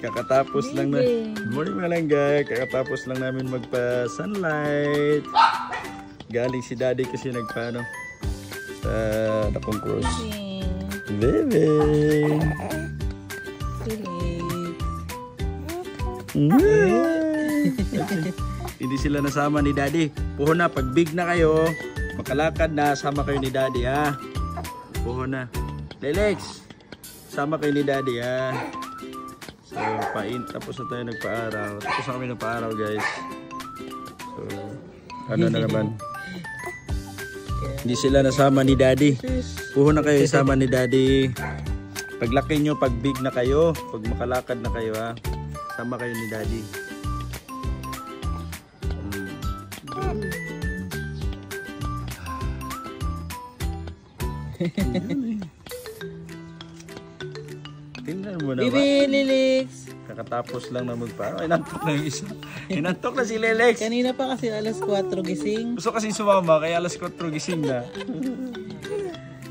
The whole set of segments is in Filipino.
Kakatapos lang na. Good morning mga langga. Kakatapos lang namin magpa-sunlight. Galing si daddy kasi nagpaano sa Dakong Cross. Bebe. Hindi sila nasama ni daddy. Puho na, pag big na kayo, makalakad na, sama kayo ni daddy ha. Puho na. Lelex, sama kayo ni daddy ha. So, tapos na tayo nagpa-araw. Tapos na kami nagpa-araw guys. So, ano na naman. Hindi sila nasama ni daddy. Puho na kayo isama ni daddy. Paglaki nyo, pag big na kayo, pag makalakad na kayo ha, sama kayo ni daddy. Tingnan mo na ba? Bibi, Lelex. Kakatapos lang na magpa. Inantok na yung isa. Inantok na si Lelex. Kanina pa kasi alas 4 gising. Gusto kasi sumama kaya alas 4 gising na.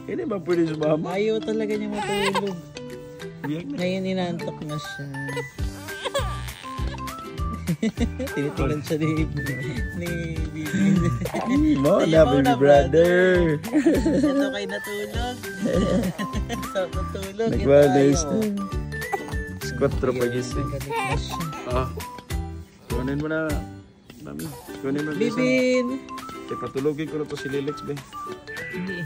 Hindi ba pwede sumama? Ayaw talaga niya matulog. Biyag na. Ngayon inantok na siya. Tinitingnan siya ni Bibi. Mo na baby brother. Ito kayo natulog. Sarap natulog. Nagwalis na. Squatro pa gising. Kunin mo na. Mami. Kunin mo na. Bibin. Patulogin ko na to si Lelex ba? Hindi.